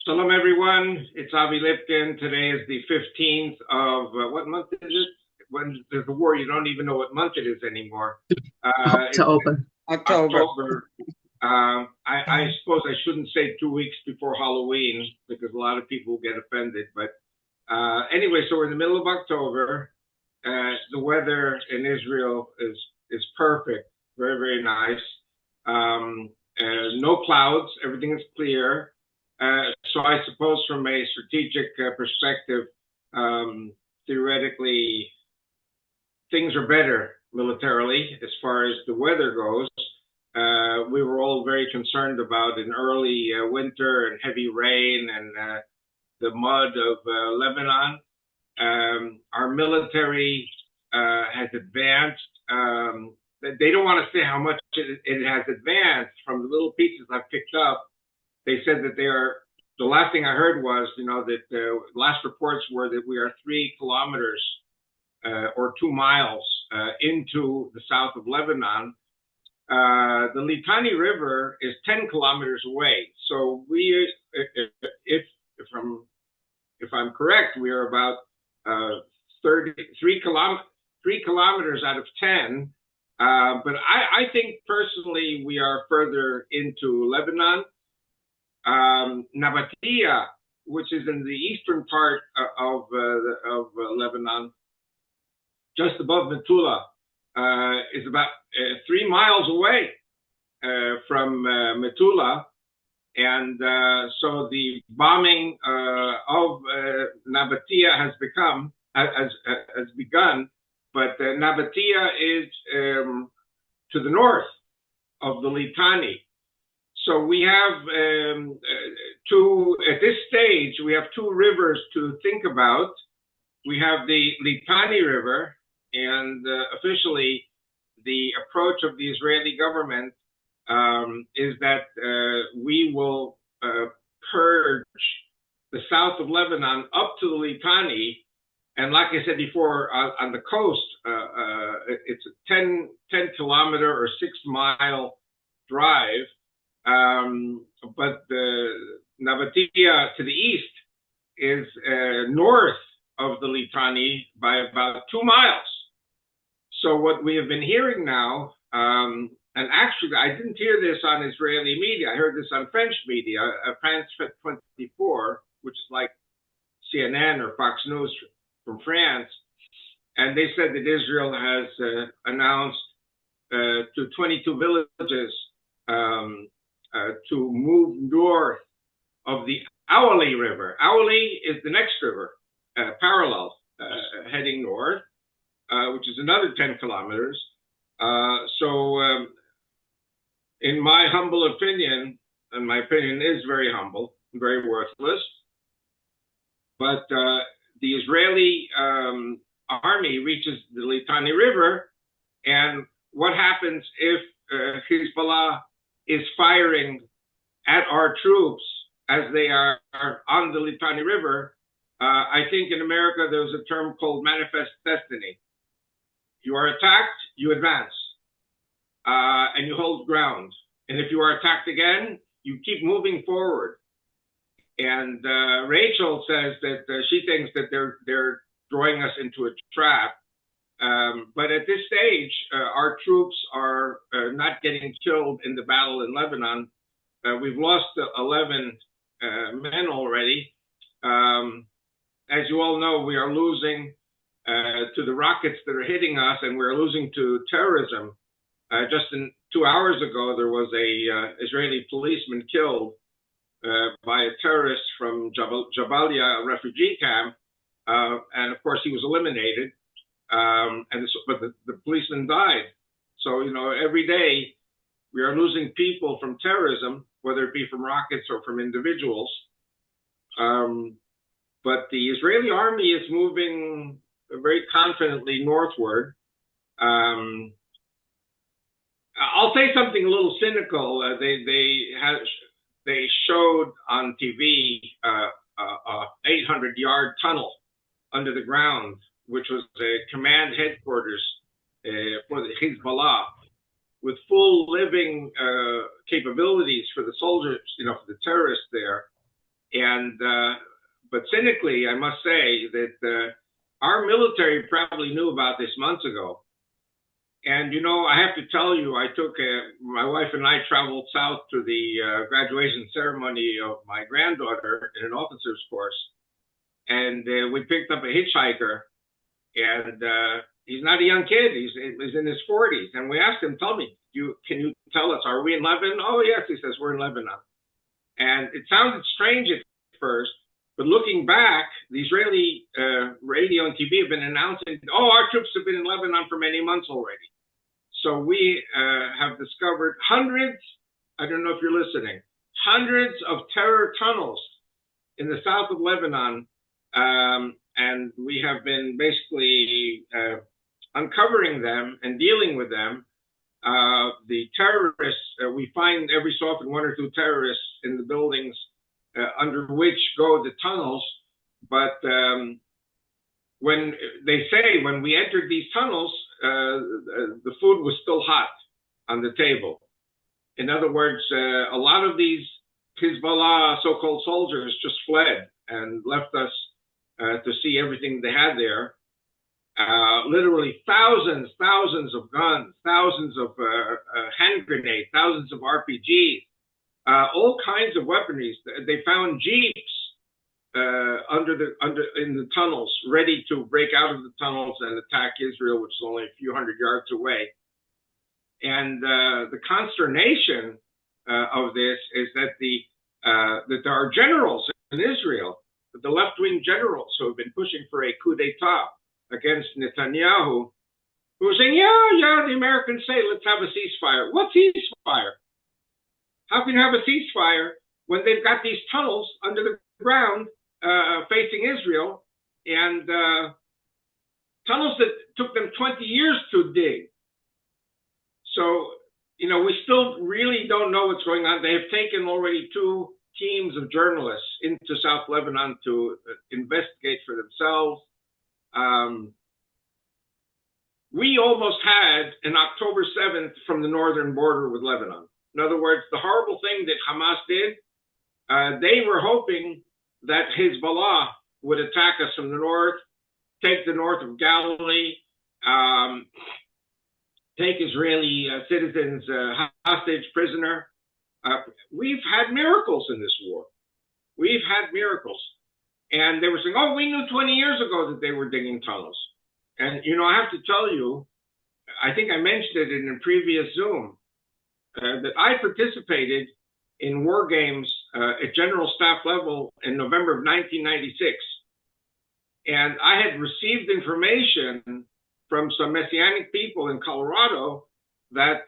Shalom, everyone. It's Avi Lipkin. Today is the 15th of, what month is it? When there's a war, you don't even know what month it is anymore. October. October. I suppose I shouldn't say 2 weeks before Halloween because a lot of people get offended. But anyway, so we're in the middle of October. The weather in Israel is perfect. Very, very nice. No clouds. Everything is clear. So I suppose from a strategic perspective, theoretically, things are better militarily as far as the weather goes. We were all very concerned about an early winter and heavy rain and the mud of Lebanon. Our military has advanced. They don't want to say how much it has advanced. From the little pieces I've picked up, they said that the last thing I heard was, that the last reports were that we are 3 kilometers or 2 miles into the south of Lebanon. The Litani River is 10 kilometers away. So if I'm correct, we are about 3 kilometers out of 10. But I think personally we are further into Lebanon. Nabatea, which is in the eastern part of Lebanon, just above Metula, is about 3 miles away from Metula, and so the bombing of Nabatea has begun, but Nabatea is to the north of the Litani. So we have at this stage, we have 2 rivers to think about. We have the Litani River, and officially the approach of the Israeli government is that we will purge the south of Lebanon up to the Litani. And like I said before, on the coast, it's a 10 kilometer or 6 mile drive. But the Nabatea to the east is north of the Litani by about 2 miles. So what we have been hearing now, and actually I didn't hear this on Israeli media, I heard this on French media, France 24, which is like CNN or Fox News from France, and they said that Israel has announced to 22 villages to move north of the Awali River. Awali is the next river, parallel, heading north, which is another 10 kilometers. So in my humble opinion, and my opinion is very humble, very worthless, but the Israeli army reaches the Litani River, and what happens if Hezbollah is firing at our troops as they are on the Litani River? I think in America there's a term called manifest destiny. You are attacked, you advance, and you hold ground. And if you are attacked again, you keep moving forward. And Rachel says that she thinks that they're drawing us into a trap. But at this stage, our troops are not getting killed in the battle in Lebanon. We've lost 11 men already. As you all know, we are losing to the rockets that are hitting us, and we're losing to terrorism. Just 2 hours ago, there was a Israeli policeman killed by a terrorist from Jabalia refugee camp, and of course he was eliminated. But the policeman died. So, every day we are losing people from terrorism, whether it be from rockets or from individuals. But the Israeli army is moving very confidently northward. I'll say something a little cynical. They showed on TV a 800-yard tunnel under the ground, which was the command headquarters for the Hezbollah, with full living capabilities for the soldiers, for the terrorists there. And but cynically, I must say that our military probably knew about this months ago. And, I have to tell you, my wife and I traveled south to the graduation ceremony of my granddaughter in an officer's course. And we picked up a hitchhiker. And he's not a young kid. He's in his 40s. And we asked him, tell me, can you tell us, are we in Lebanon? Oh, yes, he says, we're in Lebanon. And it sounded strange at first. But looking back, the Israeli radio and TV have been announcing, our troops have been in Lebanon for many months already. So we have discovered hundreds, I don't know if you're listening, hundreds of terror tunnels in the south of Lebanon. And we have been basically uncovering them and dealing with them. The terrorists, we find every so often one or two terrorists in the buildings under which go the tunnels. But when we entered these tunnels, the food was still hot on the table. In other words, a lot of these Hezbollah so-called soldiers just fled and left us to see everything they had there. Literally thousands of guns, thousands of hand grenades, thousands of RPGs, all kinds of weaponry. They found jeeps in the tunnels, ready to break out of the tunnels and attack Israel, which is only a few hundred yards away. And the consternation of this is that that there are generals in Israel, the left-wing generals who have been pushing for a coup d'etat against Netanyahu, who are saying, yeah, the Americans say, let's have a ceasefire. What ceasefire? How can you have a ceasefire when they've got these tunnels under the ground facing Israel, and tunnels that took them 20 years to dig? So, we still really don't know what's going on. They have taken already 2 teams of journalists into South Lebanon to investigate for themselves. We almost had an October 7th from the northern border with Lebanon. In other words, the horrible thing that Hamas did, they were hoping that Hezbollah would attack us from the north, take the north of Galilee, take Israeli citizens hostage, prisoner. We've had miracles in this war. We've had miracles. And they were saying, we knew 20 years ago that they were digging tunnels. And, I have to tell you, I think I mentioned it in a previous Zoom, that I participated in war games at general staff level in November of 1996. And I had received information from some Messianic people in Colorado that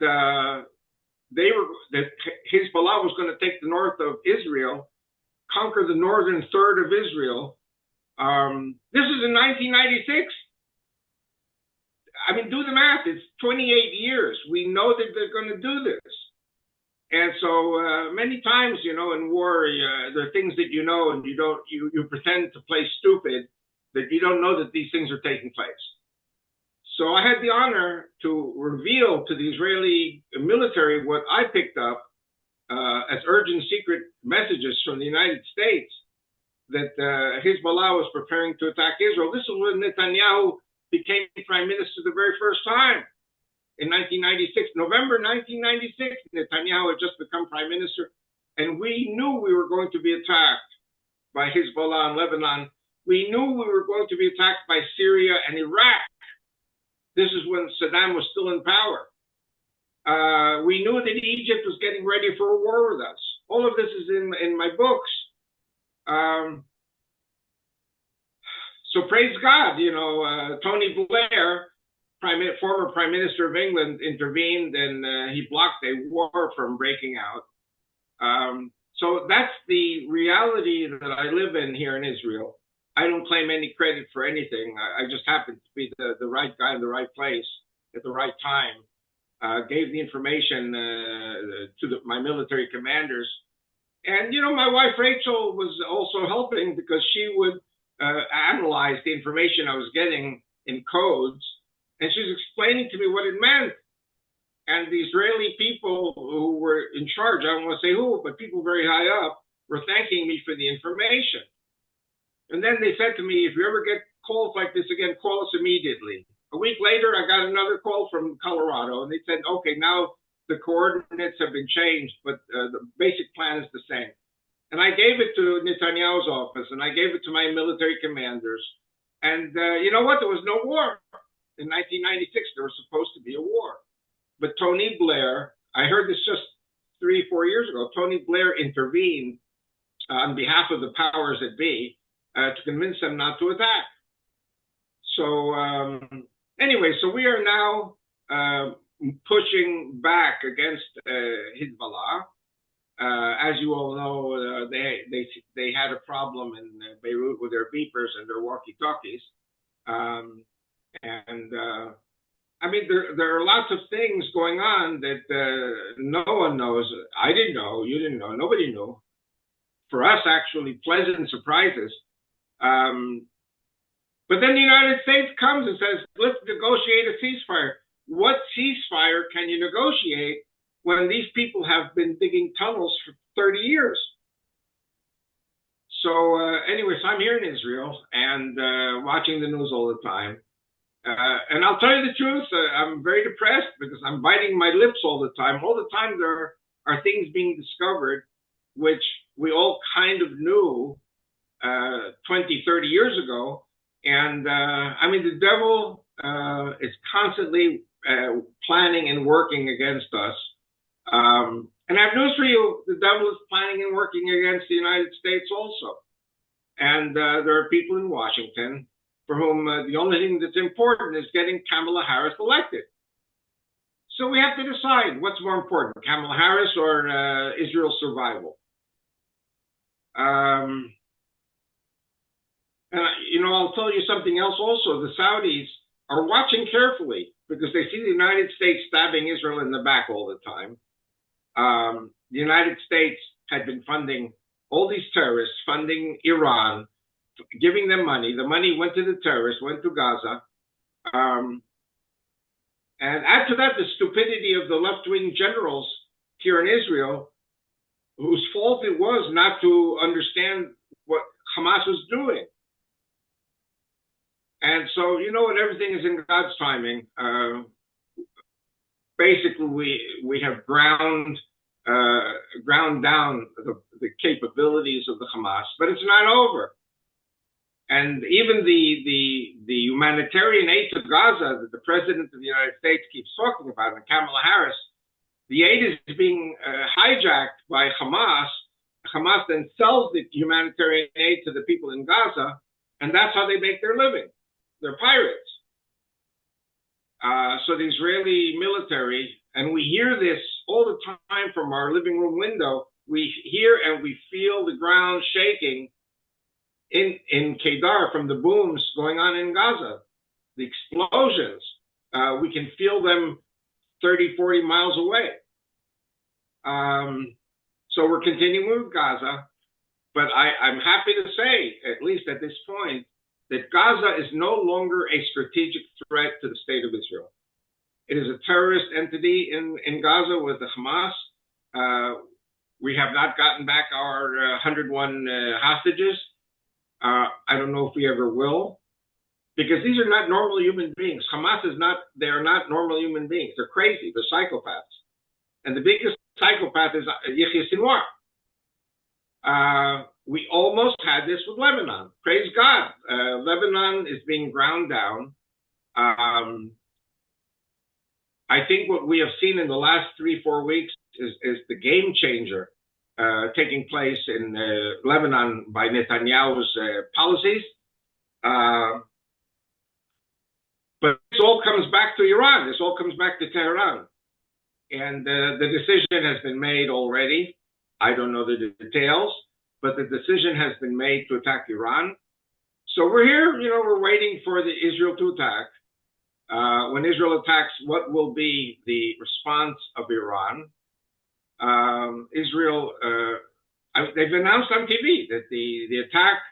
that Hezbollah was going to take the north of Israel, conquer the northern third of Israel. This is in 1996. I mean, do the math. It's 28 years. We know that they're going to do this. And so many times, in war, there are things that and you pretend to play stupid, that you don't know that these things are taking place. So I had the honor to reveal to the Israeli military what I picked up as urgent secret messages from the United States, that Hezbollah was preparing to attack Israel. This was when Netanyahu became prime minister the very first time in 1996. November 1996, Netanyahu had just become prime minister, and we knew we were going to be attacked by Hezbollah in Lebanon. We knew we were going to be attacked by Syria and Iraq. This is when Saddam was still in power. We knew that Egypt was getting ready for a war with us. All of this is in my books. So praise God, Tony Blair, former Prime Minister of England, intervened, and he blocked a war from breaking out. So that's the reality that I live in here in Israel. I don't claim any credit for anything. I just happened to be the right guy in the right place at the right time. Gave the information to my military commanders. And, my wife Rachel was also helping, because she would analyze the information I was getting in codes, and she was explaining to me what it meant. And the Israeli people who were in charge, I don't want to say who, but people very high up, were thanking me for the information. And then they said to me, if you ever get calls like this again, call us immediately. A week later, I got another call from Colorado, and they said, okay, now the coordinates have been changed, but the basic plan is the same. And I gave it to Netanyahu's office, and I gave it to my military commanders. And you know what? There was no war. In 1996, there was supposed to be a war. But Tony Blair, I heard this just 3-4 years ago, Tony Blair intervened on behalf of the powers that be to convince them not to attack. So anyway, so we are now pushing back against Hezbollah. As you all know, they had a problem in Beirut with their beepers and their walkie-talkies. I mean, there are lots of things going on that no one knows. I didn't know, you didn't know, nobody knew. For us, actually, pleasant surprises. But then the United States comes and says, let's negotiate a ceasefire. What ceasefire can you negotiate when these people have been digging tunnels for 30 years? So anyway, so I'm here in Israel and watching the news all the time. And I'll tell you the truth, I'm very depressed because I'm biting my lips all the time. All the time there are things being discovered which we all kind of knew 20, 30 years ago. And I mean, the devil is constantly planning and working against us. And I have news for you, the devil is planning and working against the United States also. And there are people in Washington for whom the only thing that's important is getting Kamala Harris elected. So we have to decide what's more important, Kamala Harris or Israel's survival. And, you know, I'll tell you something else also. The Saudis are watching carefully because they see the United States stabbing Israel in the back all the time. The United States had been funding all these terrorists, funding Iran, giving them money. The money went to the terrorists, went to Gaza. And add to that the stupidity of the left-wing generals here in Israel, whose fault it was not to understand what Hamas was doing. And so, you know what, everything is in God's timing. Basically, we have ground down the capabilities of the Hamas, but it's not over. And even the humanitarian aid to Gaza that the President of the United States keeps talking about, and Kamala Harris, the aid is being hijacked by Hamas. Hamas then sells the humanitarian aid to the people in Gaza, and that's how they make their living. They're pirates. So the Israeli military, and we hear this all the time from our living room window, we hear and we feel the ground shaking in Kedar from the booms going on in Gaza, the explosions. We can feel them 30, 40 miles away. So we're continuing with Gaza, but I'm happy to say, at least at this point, that Gaza is no longer a strategic threat to the state of Israel. It is a terrorist entity in Gaza with the Hamas. We have not gotten back our 101 hostages. I don't know if we ever will, because these are not normal human beings. Hamas is not, they are not normal human beings. They're crazy, they're psychopaths. And the biggest psychopath is Yahya Sinwar. We almost had this with Lebanon. Praise God. Lebanon is being ground down. I think what we have seen in the last 3-4 weeks is the game changer taking place in Lebanon by Netanyahu's policies. But this all comes back to Iran. This all comes back to Tehran. And the decision has been made already. I don't know the details, but the decision has been made to attack Iran. So we're here, you know, we're waiting for the Israel to attack. When Israel attacks, what will be the response of Iran? Israel, they've announced on TV that the attack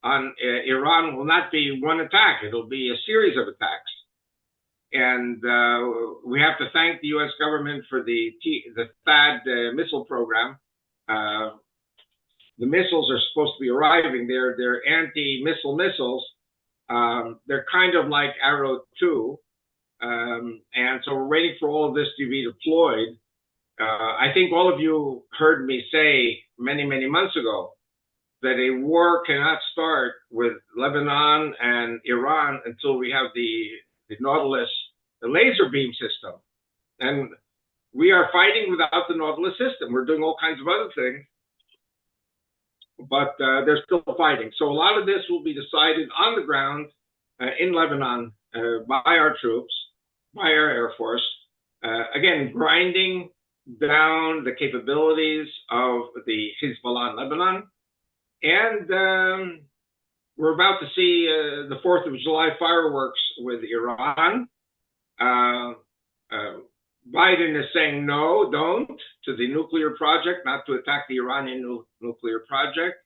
on Iran will not be one attack. It'll be a series of attacks. And we have to thank the U.S. government for the THAAD missile program. the missiles are supposed to be arriving. They're anti-missile missiles. They're kind of like Arrow 2. And so we're waiting for all of this to be deployed. I think all of you heard me say many, many months ago that a war cannot start with Lebanon and Iran until we have the Nautilus, the laser beam system. And we are fighting without the Nautilus system. We're doing all kinds of other things, but they're still fighting. So a lot of this will be decided on the ground in Lebanon by our troops, by our Air Force. Again, grinding down the capabilities of the Hezbollah in Lebanon. And we're about to see the 4th of July fireworks with Iran. Biden is saying no, don't, to the nuclear project, not to attack the Iranian nuclear project.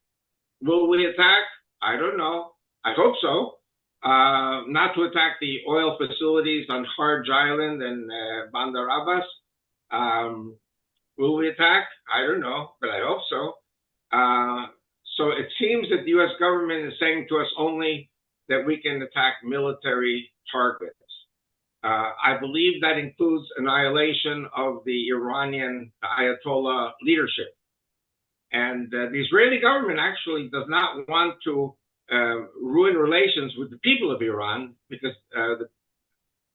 Will we attack? I don't know. I hope so. Not to attack the oil facilities on Harj Island and Bandar Abbas. Will we attack? I don't know, but I hope so. So it seems that the U.S. government is saying to us only that we can attack military targets. I believe that includes annihilation of the Iranian Ayatollah leadership. And the Israeli government actually does not want to ruin relations with the people of Iran, because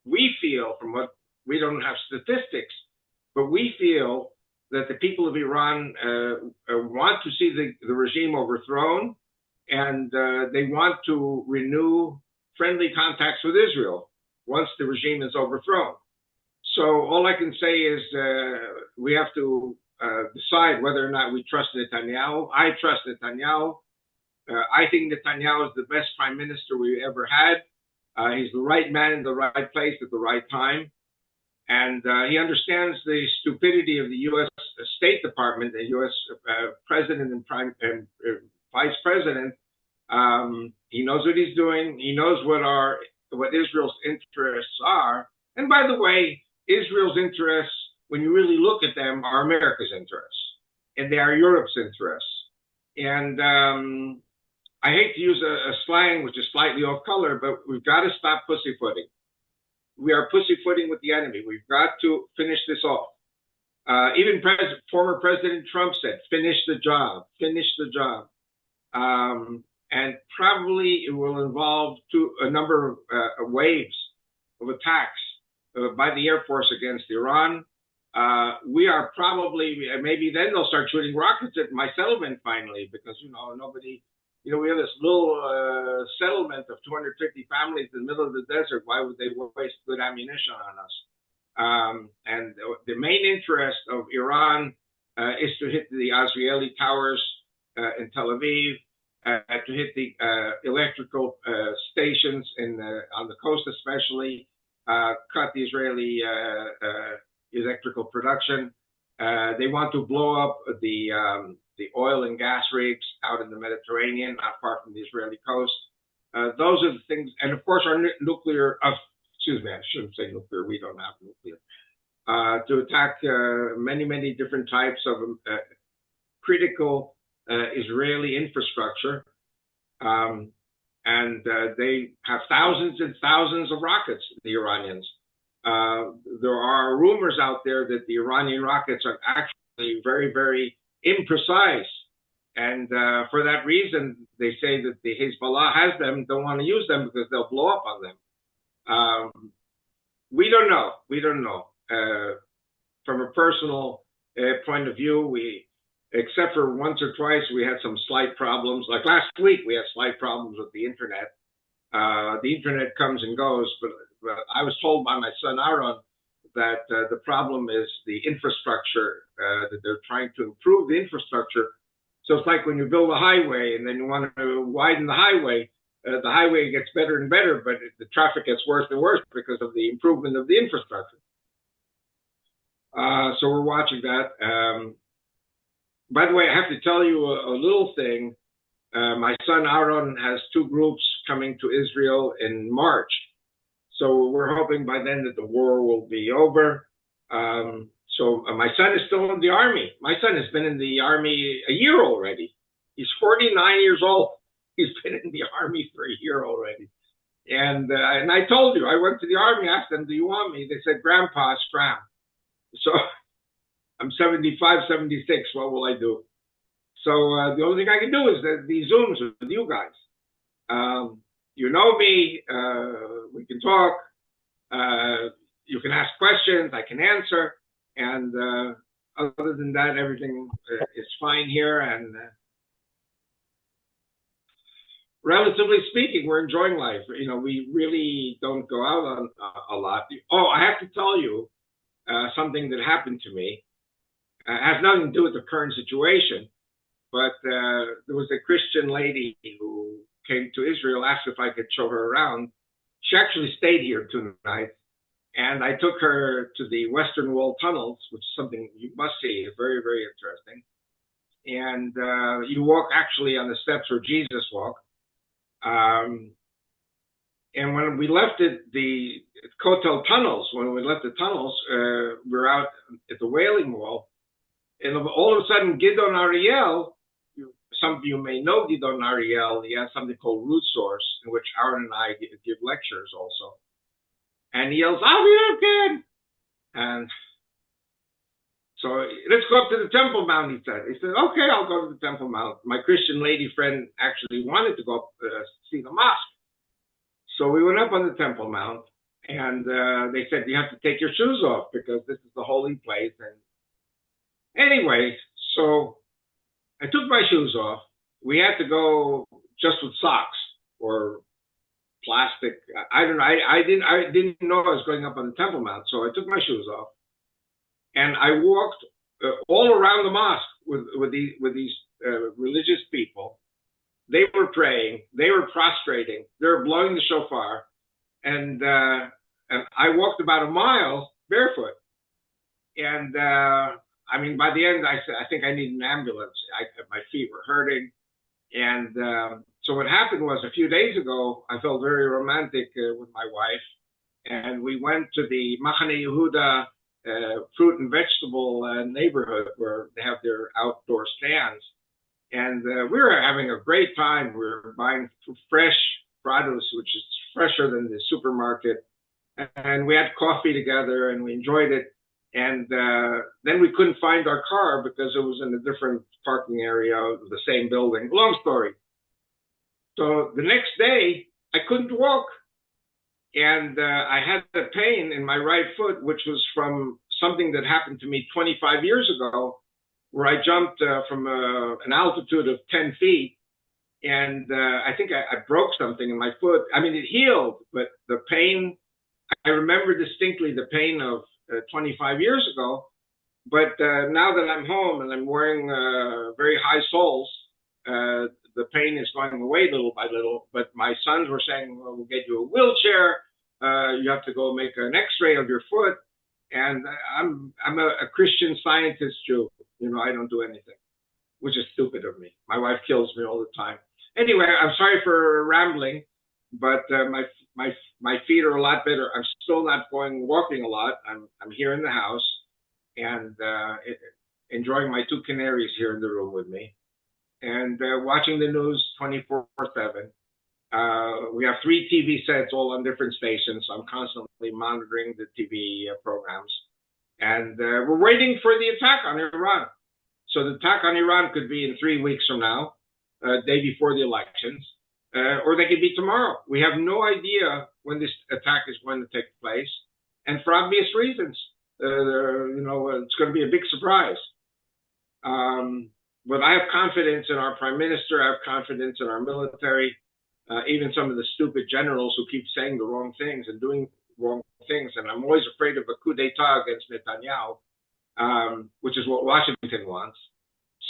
we feel, from what we don't have statistics, but we feel that the people of Iran want to see the regime overthrown, and they want to renew friendly contacts with Israel once the regime is overthrown. So all I can say is we have to decide whether or not we trust Netanyahu. I trust Netanyahu. I think Netanyahu is the best prime minister we ever had. He's the right man in the right place at the right time. And he understands the stupidity of the U.S. State Department, the U.S. President and Vice President. He knows what he's doing. He knows what Israel's interests are. And by the way, Israel's interests, when you really look at them, are America's interests, and they are Europe's interests. And I hate to use a slang which is slightly off color, but we've got to stop pussyfooting. We are pussyfooting with the enemy. We've got to finish this off. Even former President Trump said, finish the job, finish the job. And probably it will involve a number of waves of attacks by the Air Force against Iran. We are probably, maybe then they'll start shooting rockets at my settlement finally, because, nobody, we have this little settlement of 250 families in the middle of the desert. Why would they waste good ammunition on us? And the main interest of Iran is to hit the Azrieli towers in Tel Aviv, to hit the electrical stations on the coast especially, cut the Israeli electrical production. They want to blow up the oil and gas rigs out in the Mediterranean, not far from the Israeli coast. Those are the things, and of course our nuclear, excuse me, I shouldn't say nuclear, we don't have nuclear, to attack many, many different types of critical Israeli infrastructure. And they have thousands and thousands of rockets, the Iranians. There are rumors out there that the Iranian rockets are actually very, very imprecise. And for that reason, they say that the Hezbollah has them, don't want to use them because they'll blow up on them. We don't know. We don't know. From a personal point of view, except for once or twice, we had some slight problems. Like last week, we had slight problems with the internet. The internet comes and goes, but I was told by my son Aaron that the problem is the infrastructure, that they're trying to improve the infrastructure. So it's like when you build a highway and then you want to widen the highway gets better and better, but the traffic gets worse and worse because of the improvement of the infrastructure. So we're watching that. By the way, I have to tell you a little thing. My son Aaron has 2 groups coming to Israel in March. So we're hoping by then that the war will be over. So my son is still in the army. My son has been in the army a year already. He's 49 years old. He's been in the army for a year already. And I told you, I went to the army, asked them, do you want me? They said, Grandpa, scram. So I'm 75, 76. What will I do? So the only thing I can do is these Zooms with you guys. You know me. We can talk. You can ask questions. I can answer. And other than that, everything is fine here. And relatively speaking, we're enjoying life. You know, we really don't go out on a lot. Oh, I have to tell you something that happened to me. It has nothing to do with the current situation, but there was a Christian lady who came to Israel, asked if I could show her around. She actually stayed here 2 nights, and I took her to the Western Wall tunnels, which is something you must see. It's very, very interesting. And you walk actually on the steps where Jesus walked. And when we left the Kotel tunnels, when we left the tunnels, we were out at the Wailing Wall, and all of a sudden, Gidon Ariel, some of you may know Gidon Ariel, he has something called Root Source, in which Aaron and I give lectures also. And he yells, Avi Lipkin! And so, let's go up to the Temple Mount, he said. He said, okay, I'll go to the Temple Mount. My Christian lady friend actually wanted to go up see the mosque. So we went up on the Temple Mount, and they said, you have to take your shoes off because this is the holy place. And anyway, so I took my shoes off. We had to go just with socks or plastic. I don't know. I didn't know I was going up on the Temple Mount, so I took my shoes off, and I walked all around the mosque with these religious people. They were praying. They were prostrating. They were blowing the shofar, and I walked about a mile barefoot. And I mean, by the end, I said, I think I need an ambulance. My feet were hurting. And so what happened was a few days ago, I felt very romantic with my wife. And we went to the Machane Yehuda fruit and vegetable neighborhood where they have their outdoor stands. And we were having a great time. We were buying fresh produce, which is fresher than the supermarket. And we had coffee together and we enjoyed it. And then we couldn't find our car because it was in a different parking area of the same building. Long story. So the next day, I couldn't walk. And I had a pain in my right foot, which was from something that happened to me 25 years ago, where I jumped from an altitude of 10 feet. And I think I broke something in my foot. I mean, it healed, but the pain, I remember distinctly the pain of 25 years ago. But now that I'm home and I'm wearing very high soles, the pain is going away little by little. But my sons were saying, well, we'll get you a wheelchair. You have to go make an x-ray of your foot. And I'm a Christian Scientist Jew. You know, I don't do anything, which is stupid of me. My wife kills me all the time. Anyway, I'm sorry for rambling, but my feet are a lot better. I'm still not walking a lot. I'm here in the house and enjoying my 2 canaries here in the room with me and watching the news 24/7. We have 3 TV sets all on different stations, so I'm constantly monitoring the TV programs. And we're waiting for the attack on Iran. So the attack on Iran could be in 3 weeks from now, day before the elections, or they could be tomorrow. We have no idea when this attack is going to take place, and for obvious reasons. It's going to be a big surprise. But I have confidence in our prime minister. I have confidence in our military. Even some of the stupid generals who keep saying the wrong things and doing wrong things. And I'm always afraid of a coup d'etat against Netanyahu, which is what Washington wants.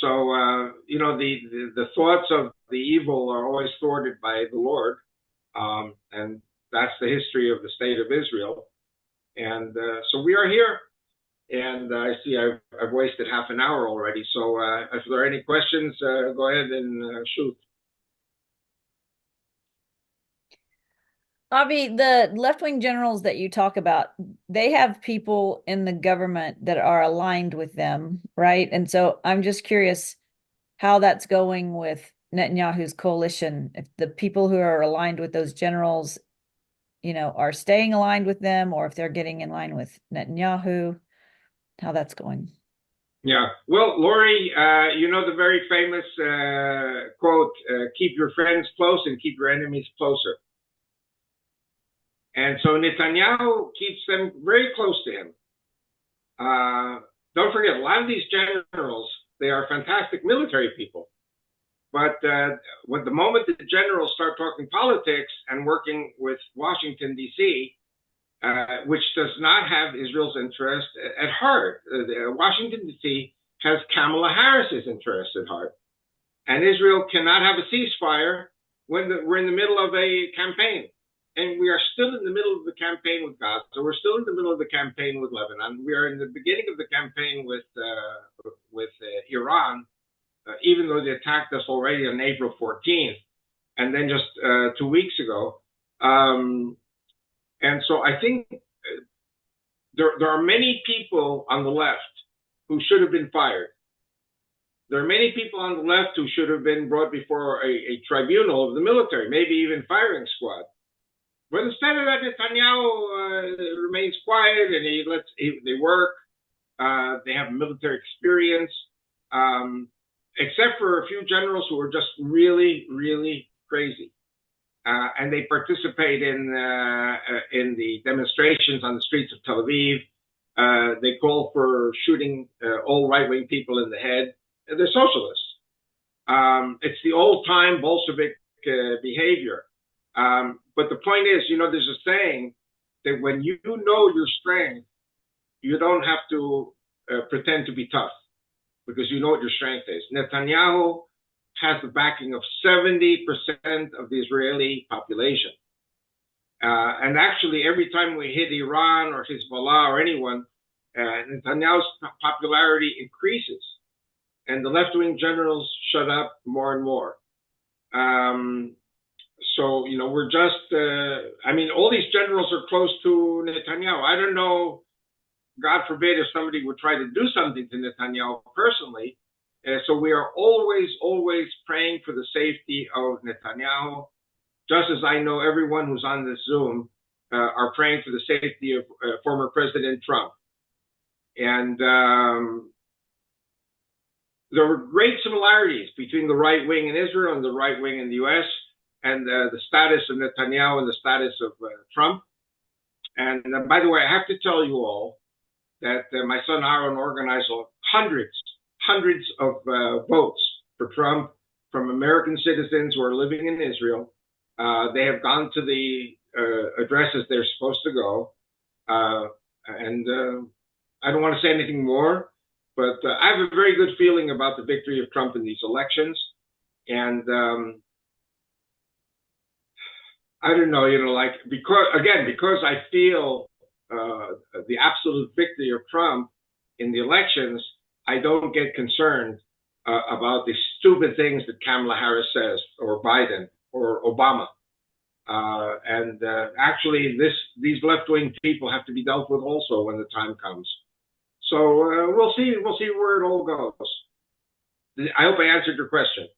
So, the thoughts of the evil are always thwarted by the Lord. And that's the history of the state of Israel. And so we are here. And I see I've wasted half an hour already. So if there are any questions, go ahead and shoot. Avi, the left-wing generals that you talk about, they have people in the government that are aligned with them, right? And so I'm just curious, how that's going with Netanyahu's coalition, if the people who are aligned with those generals, are staying aligned with them, or if they're getting in line with Netanyahu, how that's going. Yeah. Well, Lori, you know the very famous quote, keep your friends close and keep your enemies closer. And so Netanyahu keeps them very close to him. Don't forget, a lot of these generals, they are fantastic military people. But when the moment the generals start talking politics and working with Washington, D.C., which does not have Israel's interest at heart. Washington, D.C. has Kamala Harris's interest at heart. And Israel cannot have a ceasefire when we're in the middle of a campaign. And we are still in the middle of the campaign with Gaza. So we're still in the middle of the campaign with Lebanon. We are in the beginning of the campaign with Iran, even though they attacked us already on April 14th, and then just 2 weeks ago. And so I think there are many people on the left who should have been fired. There are many people on the left who should have been brought before a tribunal of the military, maybe even firing squad. But instead of that, Netanyahu remains quiet and they work. They have military experience, except for a few generals who are just really, really crazy. And they participate in the demonstrations on the streets of Tel Aviv. They call for shooting all right-wing people in the head. They're socialists. It's the old-time Bolshevik behavior. But the point is, there's a saying that when you know your strength, you don't have to pretend to be tough because you know what your strength is. Netanyahu has the backing of 70% of the Israeli population. And actually, every time we hit Iran or Hezbollah or anyone, Netanyahu's popularity increases. And the left-wing generals shut up more and more. So, we're just, all these generals are close to Netanyahu. I don't know, God forbid, if somebody would try to do something to Netanyahu personally. So we are always, always praying for the safety of Netanyahu, just as I know everyone who's on this Zoom are praying for the safety of former President Trump. And there were great similarities between the right wing in Israel and the right wing in the U.S., and the status of Netanyahu and the status of Trump. And by the way, I have to tell you all that my son Aaron organized hundreds of votes for Trump from American citizens who are living in Israel. They have gone to the addresses they're supposed to go. And I don't want to say anything more, but I have a very good feeling about the victory of Trump in these elections. And I don't know, because I feel the absolute victory of Trump in the elections, I don't get concerned about the stupid things that Kamala Harris says, or Biden, or Obama. Actually, these left-wing people have to be dealt with also when the time comes. So we'll see where it all goes. I hope I answered your question.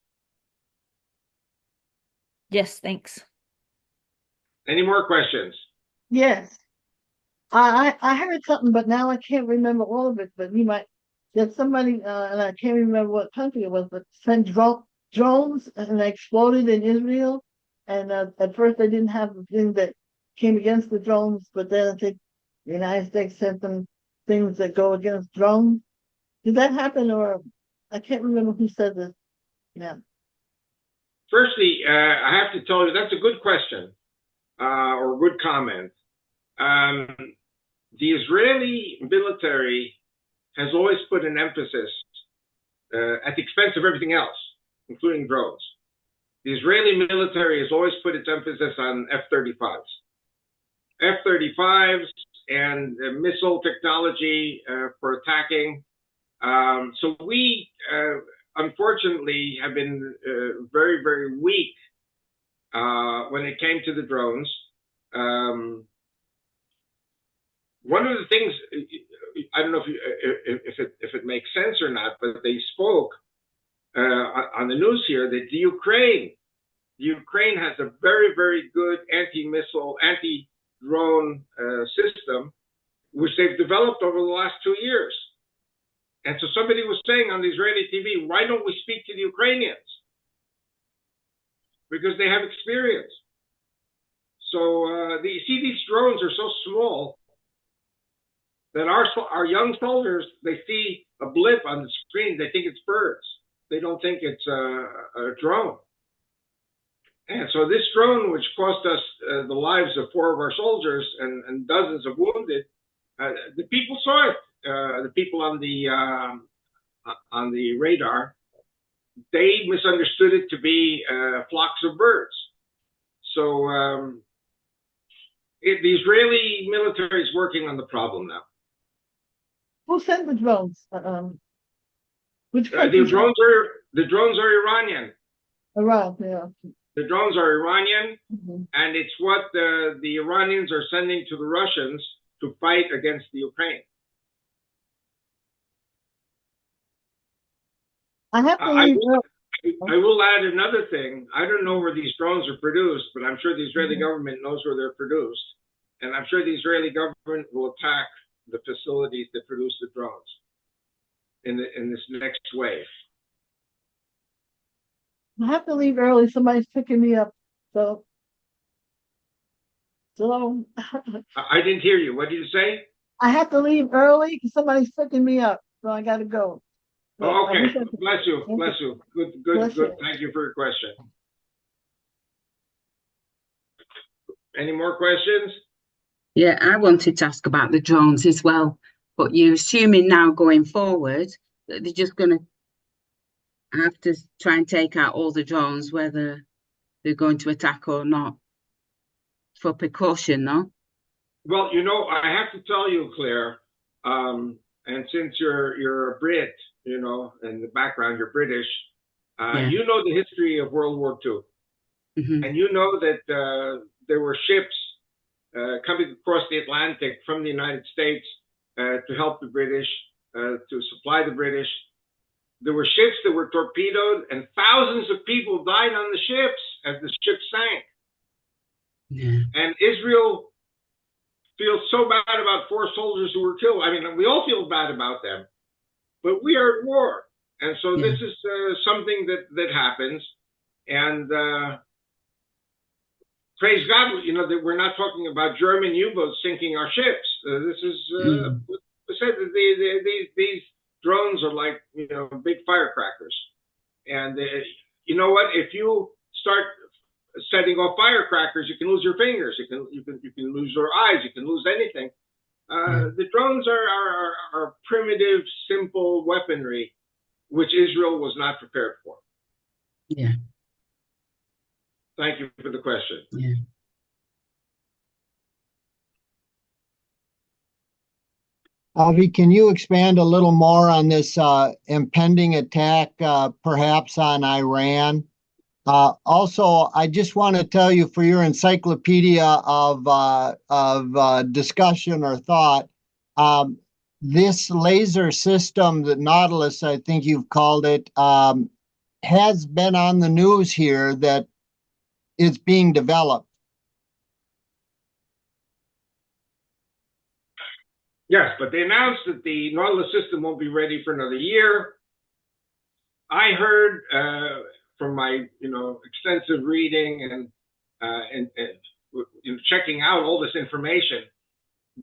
Yes, thanks. Any more questions? Yes. I heard something, but now I can't remember all of it. But you might, there's somebody, and I can't remember what country it was, but sent drones and they exploded in Israel. And at first they didn't have the thing that came against the drones, but then I think the United States sent them things that go against drones. Did that happen, or I can't remember who said this? Yeah. Firstly, I have to tell you, that's a good question, or a good comment. The Israeli military has always put an emphasis at the expense of everything else, including drones. The Israeli military has always put its emphasis on F-35s. F-35s and missile technology for attacking. So we, unfortunately, have been very, very weak when it came to the drones. One of the things, I don't know if it makes sense or not, but they spoke on the news here that the Ukraine has a very, very good anti-missile, anti-drone system, which they've developed over the last 2 years. And so somebody was saying on the Israeli TV, why don't we speak to the Ukrainians? Because they have experience. So you see, these drones are so small that our young soldiers, they see a blip on the screen, they think it's birds. They don't think it's a drone. And so this drone, which cost us the lives of 4 of our soldiers and dozens of wounded, the people saw it. The people on the radar, they misunderstood it to be flocks of birds. So the Israeli military is working on the problem now. Who sent the drones? Which The drones are Iranian. Iran, yeah. The drones are Iranian, Mm-hmm. and it's what the Iranians are sending to the Russians to fight against the Ukraine. I have to I leave. will add another thing. I don't know where these drones are produced, but I'm sure the Israeli government knows where they're produced. And I'm sure the Israeli government will attack the facilities that produce the drones in this next wave. I have to leave early. Somebody's picking me up. So I didn't hear you. What did you say? I have to leave early because somebody's picking me up. So I got to go. But Oh, I okay. wish I could- Bless you. Bless you. Good. Bless Good. you. Thank you for your question. Any more questions? Yeah, I wanted to ask about the drones as well. But you're assuming now going forward that they're just going to have to try and take out all the drones, whether they're going to attack or not, for precaution, no? Well, I have to tell you, Claire, and since you're a Brit, in the background you're British, Yeah. you know the history of World War II, Mm-hmm. and you know that there were ships coming across the Atlantic from the United States to help the British, to supply the British. There were ships that were torpedoed, and thousands of people died on the ships as the ships sank. Yeah. And Israel feels so bad about 4 soldiers who were killed. I mean, we all feel bad about them, but we are at war. And so this is something that happens. And praise God, that we're not talking about German U-boats sinking our ships. This is, said that these drones are like, big firecrackers. And you know what? If you start setting off firecrackers, you can lose your fingers. You can lose your eyes. You can lose anything. The drones are primitive, simple weaponry, which Israel was not prepared for. Yeah. Thank you for the question. Yeah. Avi, can you expand a little more on this impending attack, perhaps on Iran? Also, I just want to tell you, for your encyclopedia of discussion or thought, this laser system, the Nautilus, I think you've called it, has been on the news here that is being developed. Yes, but they announced that the Nautilus system won't be ready for another year. I heard from my, extensive reading and checking out all this information,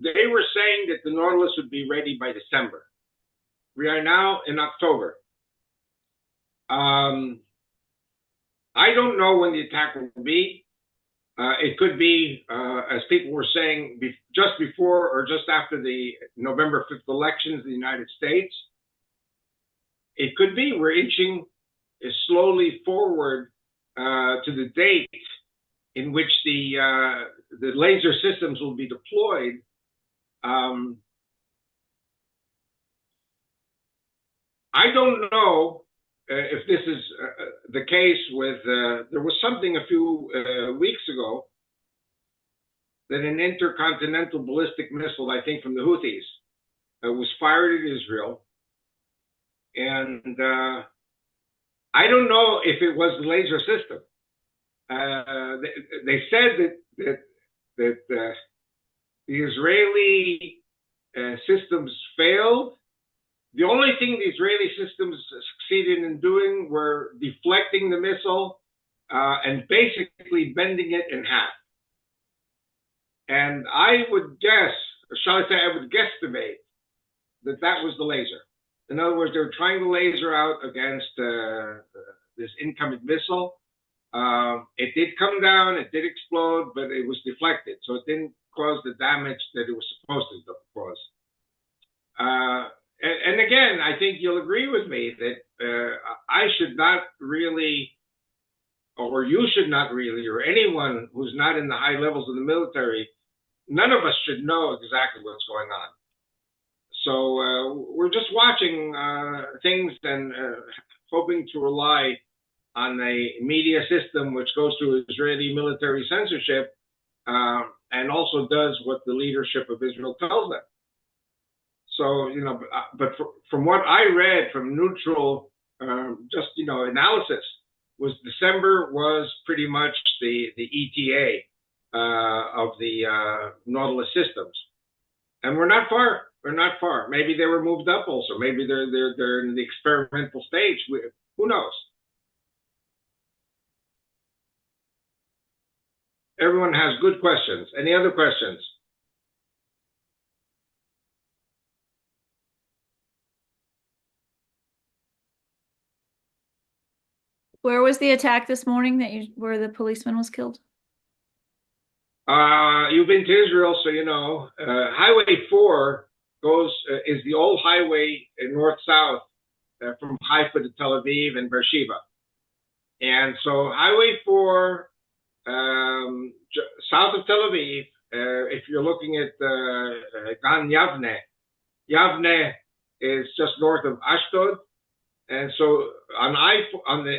they were saying that the Nautilus would be ready by December. We are now in October. I don't know when the attack will be. It could be, as people were saying, just before or just after the November 5th elections in the United States. It could be we're inching slowly forward to the date in which the laser systems will be deployed. I don't know if this is the case with, there was something a few weeks ago that an intercontinental ballistic missile, I think from the Houthis, was fired at Israel. And I don't know if it was the laser system. They said that the Israeli systems failed. The only thing the Israeli systems succeeded in doing were deflecting the missile and basically bending it in half. And I would guess, or shall I say, I would guesstimate that was the laser. In other words, they were trying the laser out against this incoming missile. It did come down, it did explode, but it was deflected, so it didn't cause the damage that it was supposed to cause. And again, I think you'll agree with me that I should not really, or you should not really, or anyone who's not in the high levels of the military, none of us should know exactly what's going on. So we're just watching things and hoping to rely on a media system which goes through Israeli military censorship and also does what the leadership of Israel tells them. So, but from what I read from neutral, just, analysis, was December was pretty much the ETA of the Nautilus systems. And we're not far. We're not far. Maybe they were moved up also. Maybe they're in the experimental stage. Who knows? Everyone has good questions. Any other questions? Where was the attack this morning where the policeman was killed? You've been to Israel, so you know. Highway 4 is the old highway north-south from Haifa to Tel Aviv and Beersheba. And so Highway 4, south of Tel Aviv, if you're looking at Gan Yavne, Yavne is just north of Ashdod. And so on the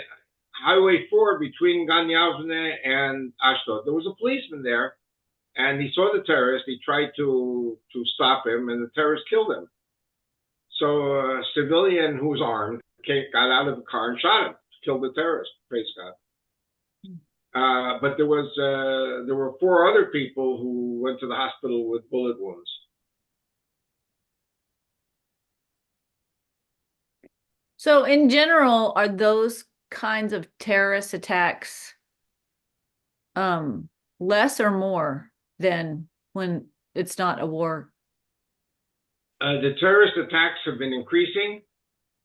Highway 4 between Gan Yavne and Ashdod, there was a policeman there, and he saw the terrorist. He tried to stop him, and the terrorist killed him. So a civilian who was armed got out of the car and shot him, killed the terrorist. Praise God. But there were 4 other people who went to the hospital with bullet wounds. So in general, are those kinds of terrorist attacks less or more than when it's not a war? The terrorist attacks have been increasing,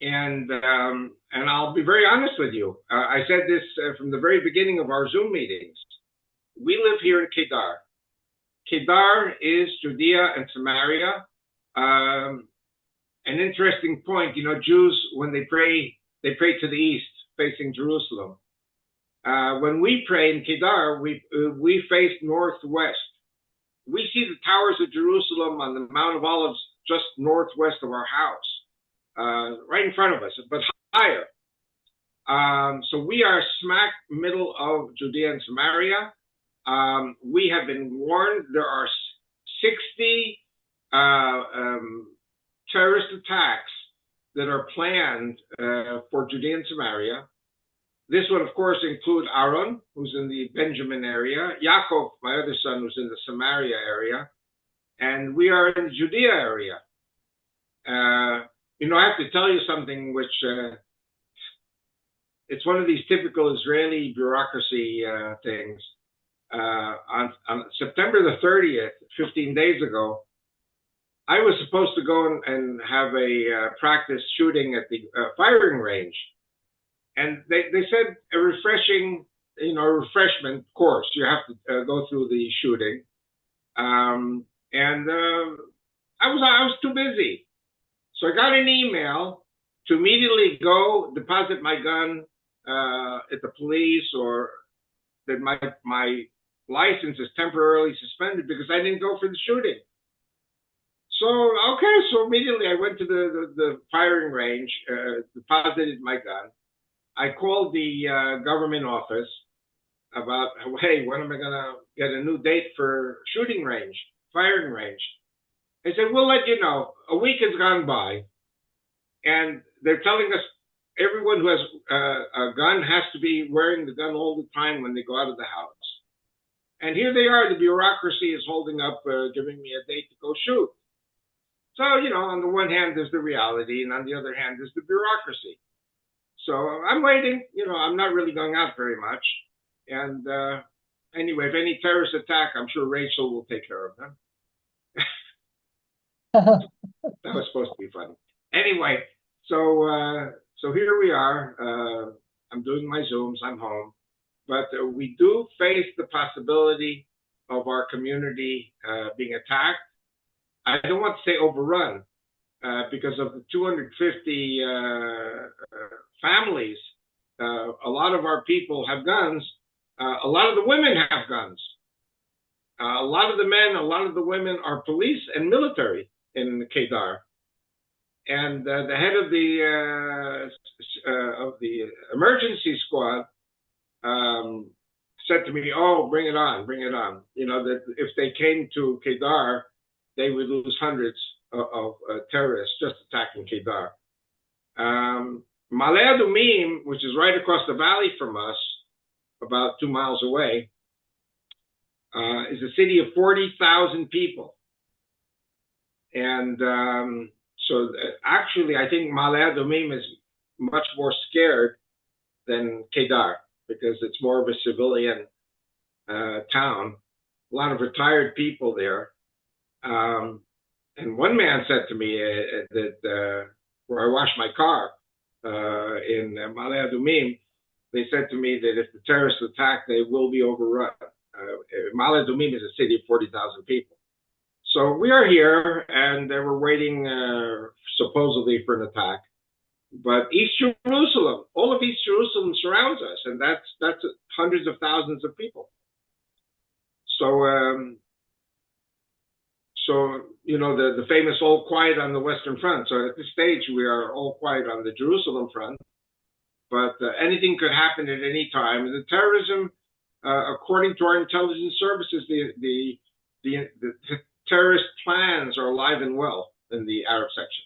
and I'll be very honest with you. I said this from the very beginning of our Zoom meetings. We live here in Kedar. Kedar is Judea and Samaria. An interesting point, Jews, when they pray to the east, facing Jerusalem. When we pray in Kedar, we face northwest. We see the towers of Jerusalem on the Mount of Olives just northwest of our house, right in front of us, but higher. So we are smack middle of Judea and Samaria. We have been warned. There are 60 terrorist attacks that are planned for Judea and Samaria. This would, of course, include Aaron, who's in the Benjamin area, Yaakov, my other son, who's in the Samaria area, and we are in the Judea area. I have to tell you something which it's one of these typical Israeli bureaucracy things. On September the 30th, 15 days ago, I was supposed to go and have a practice shooting at the firing range. And they said a refreshment course. You have to go through the shooting. And I was too busy. So I got an email to immediately go deposit my gun at the police, or that my license is temporarily suspended because I didn't go for the shooting. So immediately I went to the firing range, deposited my gun. I called the government office about, hey, when am I going to get a new date for firing range? They said, we'll let you know. A week has gone by, and they're telling us everyone who has a gun has to be wearing the gun all the time when they go out of the house. And here they are, the bureaucracy is holding up, giving me a date to go shoot. So, on the one hand, there's the reality, and on the other hand, there's the bureaucracy. So I'm waiting. I'm not really going out very much. And anyway, if any terrorist attack, I'm sure Rachel will take care of them. That was supposed to be funny. Anyway, so here we are. I'm doing my Zooms. I'm home. But we do face the possibility of our community being attacked. I don't want to say overrun, because of the 250 families, a lot of our people have guns. A lot of the women have guns. A lot of the men, a lot of the women are police and military in Kedar. And the head of the emergency squad said to me, "Oh, bring it on, bring it on." That if they came to Kedar, they would lose hundreds of terrorists just attacking Kedar. Ma'ale Adumim, which is right across the valley from us, about 2 miles away, is a city of 40,000 people. And so actually, I think Ma'ale Adumim is much more scared than Kedar, because it's more of a civilian town. A lot of retired people there. And one man said to me that where I wash my car in Ma'ale Adumim, they said to me that if the terrorists attack, they will be overrun. Ma'ale Adumim is a city of 40,000 people. So we are here, and we're waiting supposedly for an attack. But East Jerusalem, all of East Jerusalem surrounds us, and that's hundreds of thousands of people. So the famous all quiet on the Western Front. So at this stage, we are all quiet on the Jerusalem front, but anything could happen at any time. And the terrorism, according to our intelligence services, the terrorist plans are alive and well in the Arab section.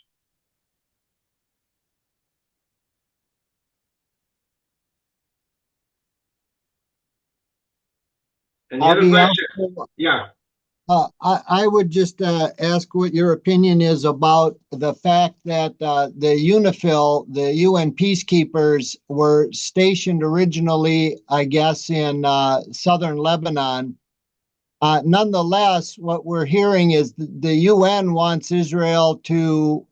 And the other question, yeah. I would just ask what your opinion is about the fact that the UNIFIL, the UN peacekeepers, were stationed originally, I guess, in southern Lebanon. Nonetheless, what we're hearing is the UN wants Israel to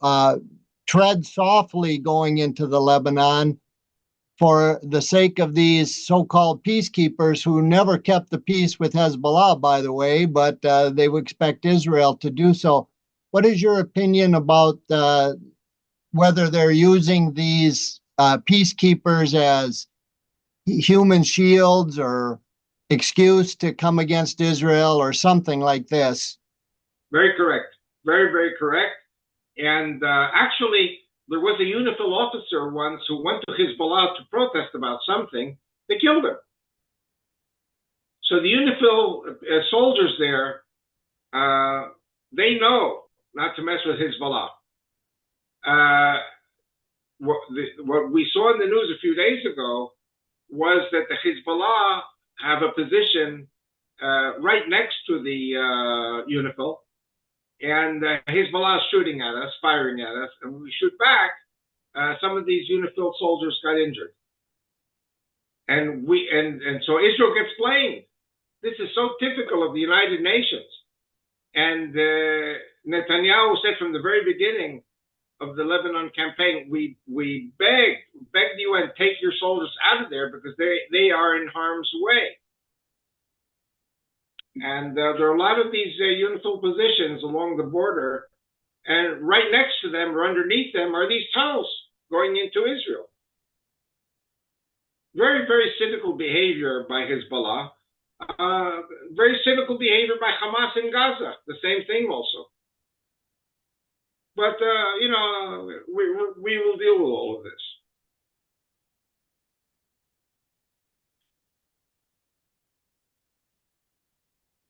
tread softly going into the Lebanon for the sake of these so-called peacekeepers who never kept the peace with Hezbollah, by the way, but they would expect Israel to do so. What is your opinion about whether they're using these peacekeepers as human shields or excuse to come against Israel or something like this? Very correct. Very, very correct. And actually, there was a UNIFIL officer once who went to Hezbollah to protest about something. They killed him. So the UNIFIL soldiers there, they know not to mess with Hezbollah. What we saw in the news a few days ago was that the Hezbollah have a position right next to the UNIFIL. And Hezbollah is shooting at us, firing at us, and when we shoot back, some of these UNIFIL soldiers got injured. And so Israel gets blamed. This is so typical of the United Nations. And Netanyahu said from the very beginning of the Lebanon campaign, we begged the UN, take your soldiers out of there because they are in harm's way. And there are a lot of these UNIFIL positions along the border, and right next to them or underneath them are these tunnels going into Israel. Very, very cynical behavior by Hezbollah. Very cynical behavior by Hamas in Gaza. The same thing also. But, we will deal with all of this.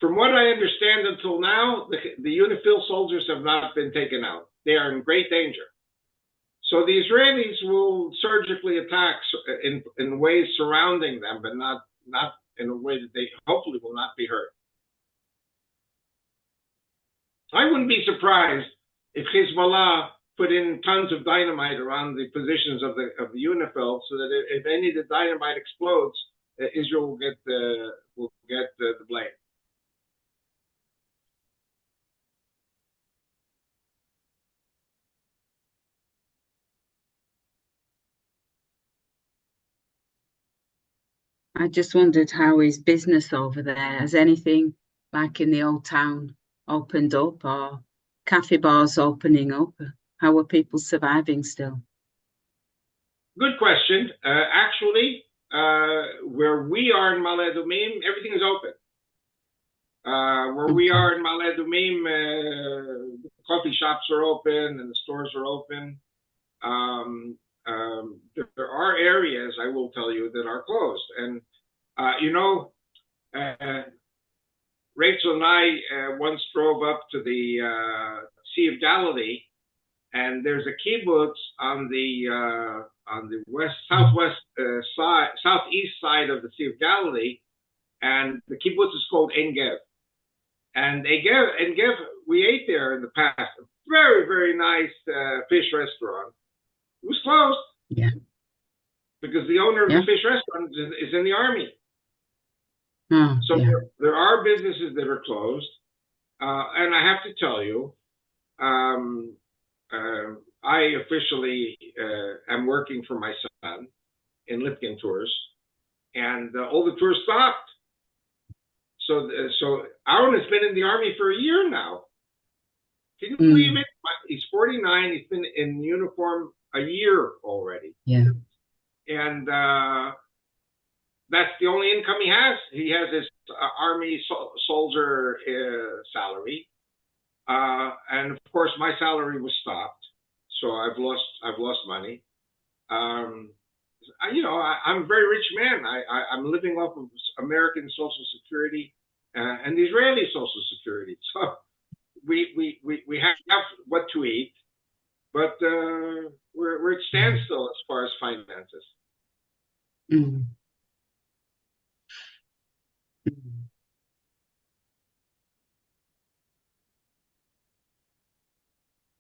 From what I understand until now, the UNIFIL soldiers have not been taken out. They are in great danger. So the Israelis will surgically attack in ways surrounding them, but not in a way that they hopefully will not be hurt. I wouldn't be surprised if Hezbollah put in tons of dynamite around the positions of the UNIFIL, so that if any of the dynamite explodes, Israel will get the blame. I just wondered, how is business over there? Has anything like in the old town opened up, or cafe bars opening up? How are people surviving still? Good question. Actually, where we are in Ma'ale Adumim, everything is open. Where we are in Ma'ale Adumim, the coffee shops are open and the stores are open. There are areas, I will tell you, that are closed. And, Rachel and I once drove up to the Sea of Galilee, and there's a kibbutz on the southeast side of the Sea of Galilee, and the kibbutz is called Ein Gev. And Ein Gev, we ate there in the past. A very, very nice fish restaurant. It was closed. Yeah. Because the owner of the fish restaurant is in the army. Oh, so there are businesses that are closed. And I have to tell you, I officially am working for my son in Lipkin tours, and all the tours stopped. So Aaron has been in the army for a year now. Can you believe it? He's 49. He's been in uniform a year already. Yeah. And that's the only income he has. He has his army soldier salary, and of course my salary was stopped, so I've lost money. I'm a very rich man. I'm living off of American Social Security and the Israeli Social Security. So we have what to eat, but we're at standstill as far as finances. Mm.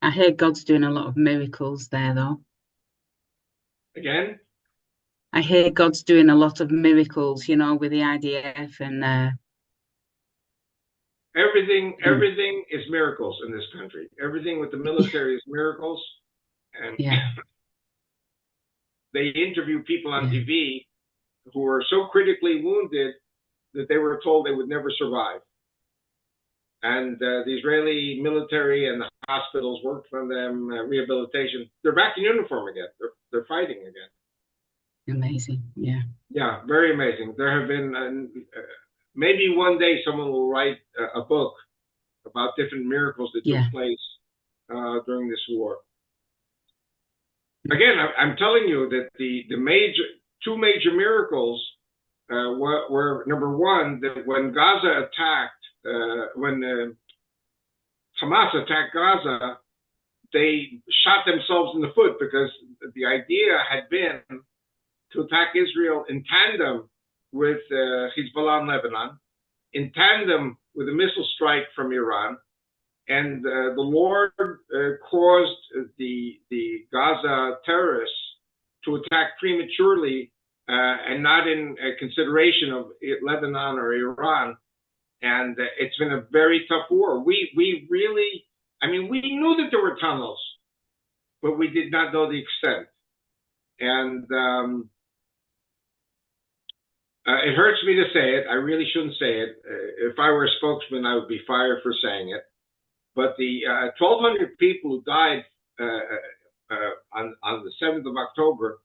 I hear God's doing a lot of miracles there, though. Again? I hear God's doing a lot of miracles, with the IDF and everything is miracles in this country. Everything with the military is miracles. And they interview people on TV who are so critically wounded that they were told they would never survive. And the Israeli military and the hospitals worked on them, rehabilitation. They're back in uniform again. They're fighting again. Amazing, yeah. Yeah, very amazing. There have been, maybe one day someone will write a book about different miracles that took place during this war. Again, I'm telling you that the two major miracles were number one, that when Gaza attacked, when Hamas attacked Gaza, they shot themselves in the foot, because the idea had been to attack Israel in tandem with Hezbollah in Lebanon, in tandem with a missile strike from Iran. And the Lord caused the Gaza terrorists to attack prematurely and not in consideration of Lebanon or Iran. And it's been a very tough war. We really, we knew that there were tunnels, but we did not know the extent. And it hurts me to say it. I really shouldn't say it. If I were a spokesman, I would be fired for saying it. But the 1,200 people who died on the 7th of October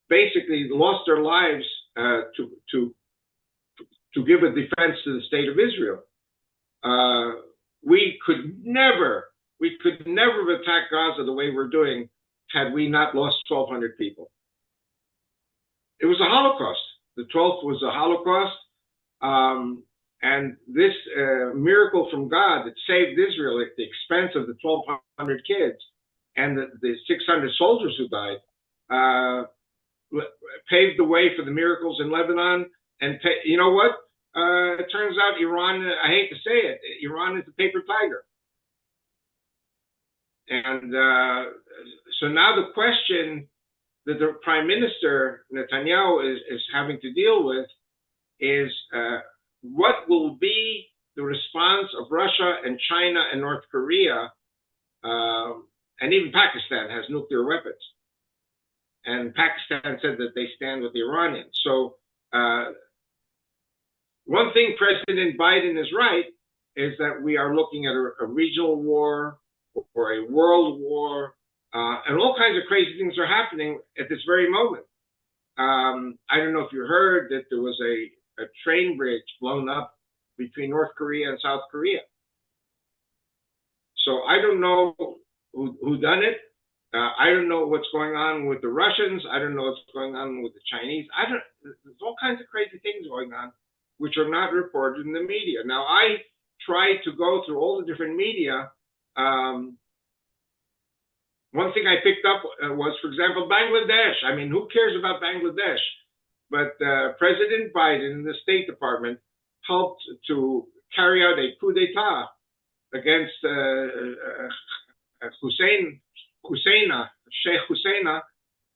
basically lost their lives to give a defense to the state of Israel. We could never have attacked Gaza the way we're doing had we not lost 1,200 people. It was a Holocaust. The 12th was a Holocaust. And this miracle from God that saved Israel at the expense of the 1,200 kids, and the 600 soldiers who died paved the way for the miracles in Lebanon. And you know what? It turns out Iran, I hate to say it, Iran is a paper tiger. And so now the question that the Prime Minister Netanyahu is having to deal with is what will be the response of Russia and China and North Korea, and even Pakistan has nuclear weapons. And Pakistan said that they stand with the Iranians. So one thing President Biden is right is that we are looking at a regional war or a world war, and all kinds of crazy things are happening at this very moment. I don't know if you heard that there was a train bridge blown up between North Korea and South Korea. So I don't know who done it. I don't know what's going on with the Russians. I don't know what's going on with the Chinese. There's all kinds of crazy things going on, which are not reported in the media. Now, I tried to go through all the different media. One thing I picked up was, for example, Bangladesh. I mean, who cares about Bangladesh? But President Biden and the State Department helped to carry out a coup d'etat against Sheikh Husseina,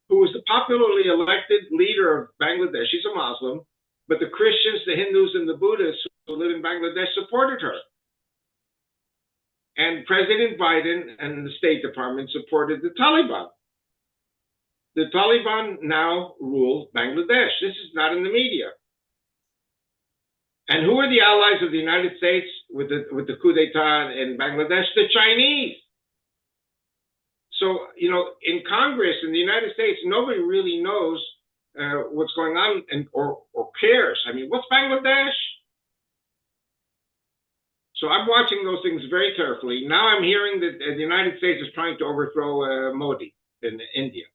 who was the popularly elected leader of Bangladesh. She's a Muslim, but the Christians, the Hindus, and the Buddhists who live in Bangladesh supported her. And President Biden and the State Department supported the Taliban. The Taliban now rule Bangladesh. This is not in the media. And who are the allies of the United States with the coup d'etat in Bangladesh? The Chinese. So, in Congress in the United States, nobody really knows what's going on or cares. I mean, what's Bangladesh? So I'm watching those things very carefully. Now I'm hearing that the United States is trying to overthrow Modi in India.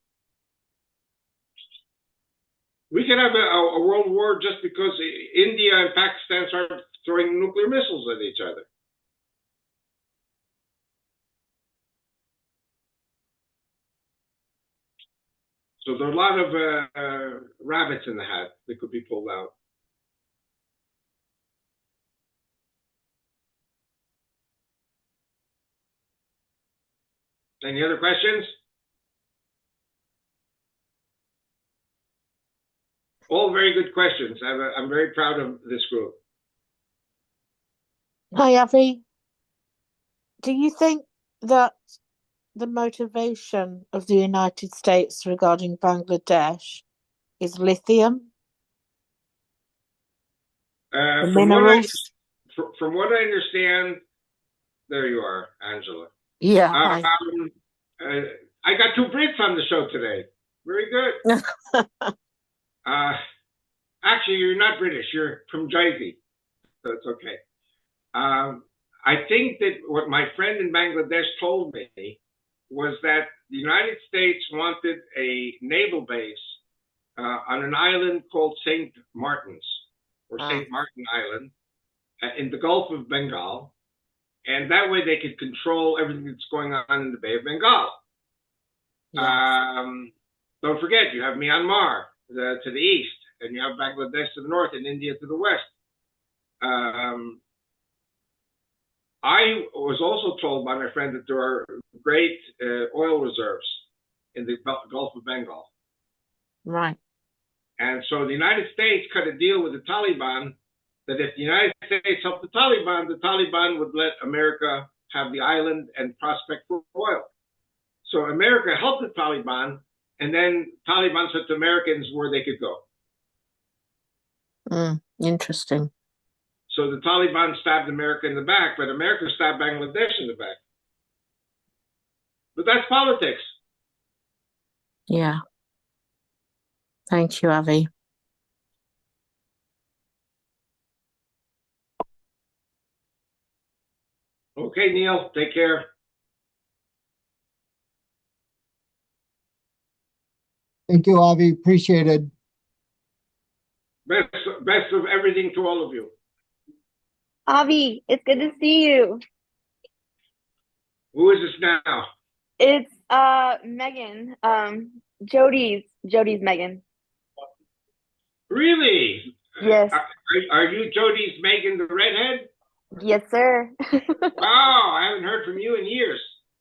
We could have a world war just because India and Pakistan start throwing nuclear missiles at each other. So there are a lot of rabbits in the hat that could be pulled out. Any other questions? All very good questions. I'm very proud of this group. Hi, Avi. Do you think that the motivation of the United States regarding Bangladesh is lithium? The minerals? From what I understand, there you are, Angela. Yeah. I got two Brits on the show today. Very good. Actually, you're not British. You're from Jersey, so it's okay. I think that what my friend in Bangladesh told me was that the United States wanted a naval base on an island called St. Martin's, or St. Martin Island, in the Gulf of Bengal. And that way they could control everything that's going on in the Bay of Bengal. Yes. Don't forget, you have Myanmar to the east, and you have Bangladesh to the north, and India to the west. I was also told by my friend that there are great oil reserves in the Gulf of Bengal. Right. And so the United States cut a deal with the Taliban that if the United States helped the Taliban would let America have the island and prospect for oil. So America helped the Taliban, and then Taliban said to Americans where they could go. Interesting. So the Taliban stabbed America in the back, but America stabbed Bangladesh in the back. But that's politics. Yeah. Thank you, Avi. Okay, Neil, take care. Thank you, Avi. Appreciate it. Best of everything to all of you. Avi, it's good to see you. Who is this now? It's Megan. Jody's Megan. Really? Yes. Are you Jody's Megan the redhead? Yes, sir. Wow, I haven't heard from you in years.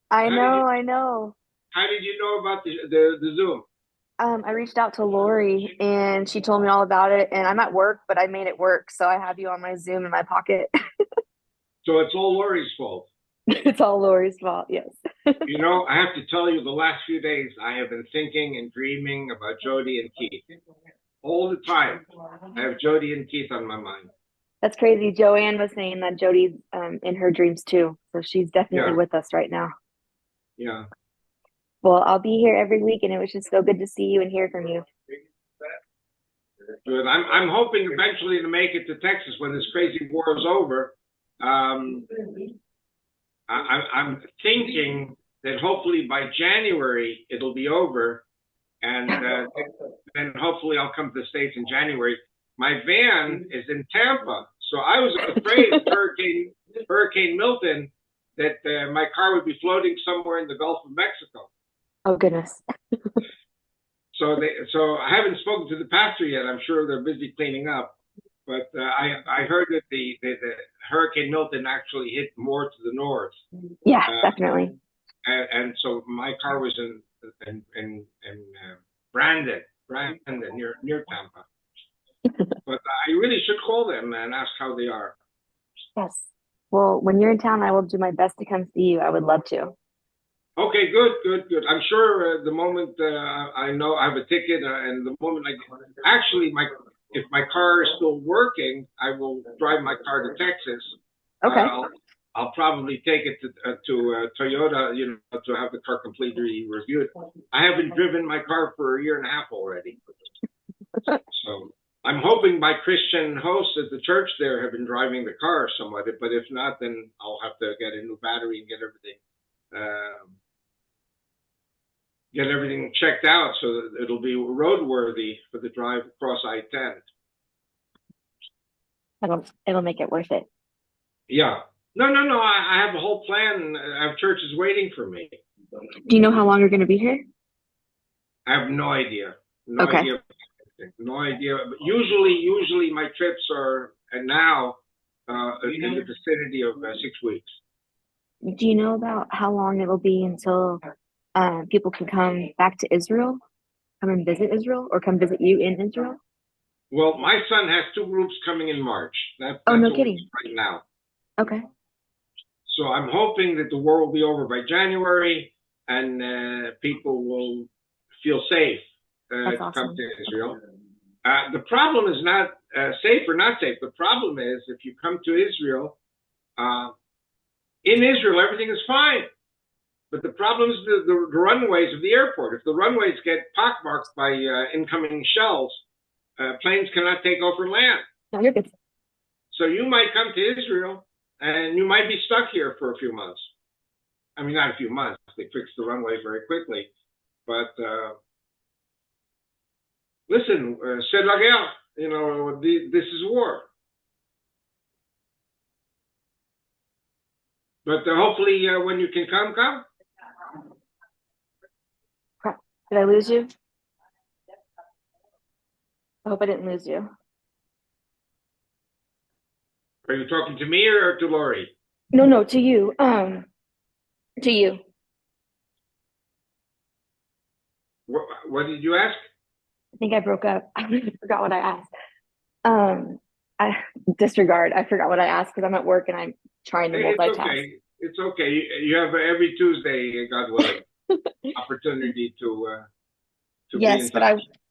I How know. How did you know about the Zoom? I reached out to Lori and she told me all about it, and I'm at work, but I made it work, so I have you on my Zoom in my pocket. So it's all Lori's fault. It's all Lori's fault, yes. You know, I have to tell you, the last few days I have been thinking and dreaming about Jody and Keith. All the time, I have Jody and Keith on my mind. That's crazy. Joanne was saying that Jody's in her dreams too, so she's definitely with us right now. Yeah. Well, I'll be here every week, and it was just so good to see you and hear from you. Good. I'm hoping eventually to make it to Texas when this crazy war is over. I'm thinking that hopefully by January it'll be over, and then hopefully I'll come to the States in January. My van is in Tampa, so I was afraid of Hurricane Milton that my car would be floating somewhere in the Gulf of Mexico. Oh goodness. So I haven't spoken to the pastor yet. I'm sure they're busy cleaning up. But I heard that the Hurricane Milton actually hit more to the north. Yeah, definitely. And so my car was in Brandon near Tampa. But I really should call them and ask how they are. Yes. Well, when you're in town, I will do my best to come see you. I would love to. Okay, good. I'm sure the moment I know I have a ticket, and the moment if my car is still working, I will drive my car to Texas. Okay. I'll probably take it to Toyota, to have the car completely reviewed. I haven't driven my car for a year and a half already. So I'm hoping my Christian hosts at the church there have been driving the car somewhat. But if not, then I'll have to get a new battery and get everything checked out so that it'll be roadworthy for the drive across I-10. It'll make it worth it. Yeah. No. I have a whole plan. I have churches waiting for me. Do you know how long you're going to be here? I have no idea. No idea. But usually my trips are now in the vicinity of 6 weeks. Do you know about how long it'll be until people can come back to Israel, come and visit Israel, or come visit you in Israel? Well, my son has 2 groups coming in March. That's no kidding. Right now. Okay. So I'm hoping that the war will be over by January, and people will feel safe to come to Israel. The problem is not safe or not safe. The problem is if you come to Israel, in Israel everything is fine. But the problem is the runways of the airport. If the runways get pockmarked by incoming shells, planes cannot take over land. No, you're good. So you might come to Israel, and you might be stuck here for a few months. I mean, not a few months. They fixed the runway very quickly. But listen, c'est la guerre. This is war. But hopefully when you can come. Did I lose you? I hope I didn't lose you. Are you talking to me or to Lori? No, to you. To you. What did you ask? I think I broke up. I forgot what I asked. I disregard. I forgot what I asked because I'm at work and I'm trying to multitask. It's okay. You have every Tuesday, God willing, opportunity to yes, but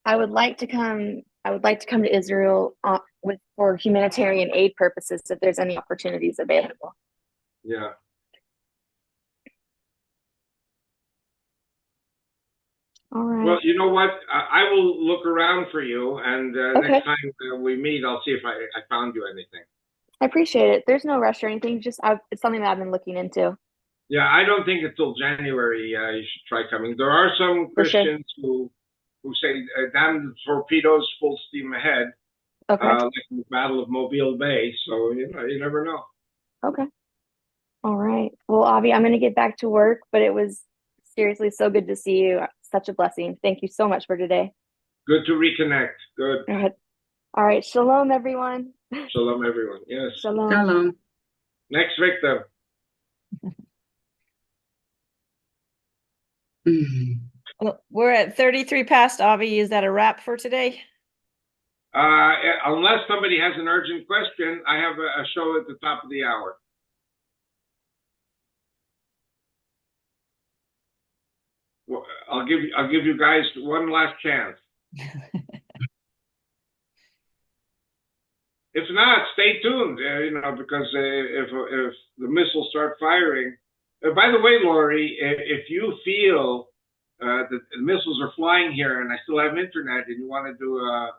I would like to come. I would like to come to Israel for humanitarian aid purposes if there's any opportunities available. Yeah. All right. Well, you know what? I will look around for you, and next time we meet, I'll see if I found you anything. I appreciate it. There's no rush or anything. Just it's something that I've been looking into. Yeah, I don't think until January you should try coming. There are some Christians who say, damn the torpedoes, full steam ahead. Okay. Like the Battle of Mobile Bay. So, you never know. Okay. All right. Well, Avi, I'm going to get back to work, but it was Seriously, so good to see you. Such a blessing. Thank you so much for today. Good to reconnect. Good. All right. Shalom, everyone. Shalom, everyone. Yes. Shalom. Shalom. Next victim. Well, we're at 33 past, Avi. Is that a wrap for today? Unless somebody has an urgent question, I have a show at the top of the hour. Well, I'll give you guys one last chance. If not, stay tuned. Because if the missiles start firing. By the way, Lori, if you feel that the missiles are flying here and I still have internet and you want to do a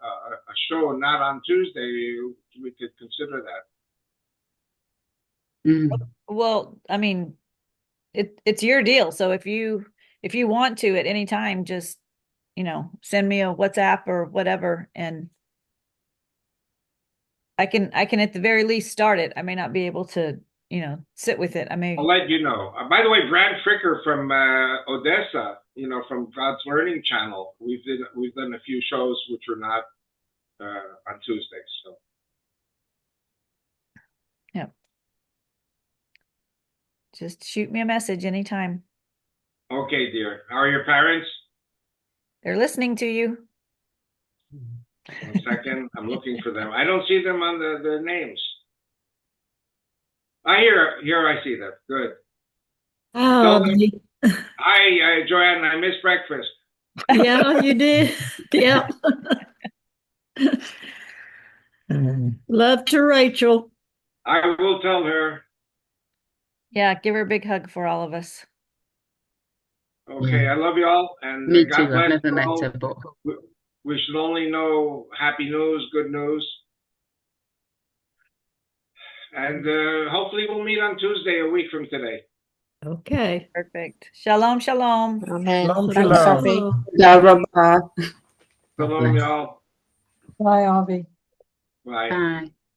show not on Tuesday, we could consider that. Well, I mean, it's your deal. So if you want to at any time, just, send me a WhatsApp or whatever, and I can at the very least start it. I may not be able to, sit with it. I'll let you know. By the way, Brad Fricker from Odessa, from God's Learning Channel, we've done a few shows which are not on Tuesdays. So. Yeah. Just shoot me a message anytime. Okay, dear. How are your parents? They're listening to you. 1 second. I'm looking for them. I don't see them on the names. Here I see them. Good. Oh, Hi, Joanne. I missed breakfast. yeah, you did. Yeah. Love to Rachel. I will tell her. Yeah, give her a big hug for all of us. Okay, Yeah. I love you all. And Me God too. bless I've never you met all. her, but We should only know happy news, good news. And hopefully we'll meet on Tuesday, a week from today. Okay. Perfect. Shalom, shalom. Amen. Shalom, Thanks, shalom. Avi. God Shalom, y'all. Bye, Avi. Bye. Bye.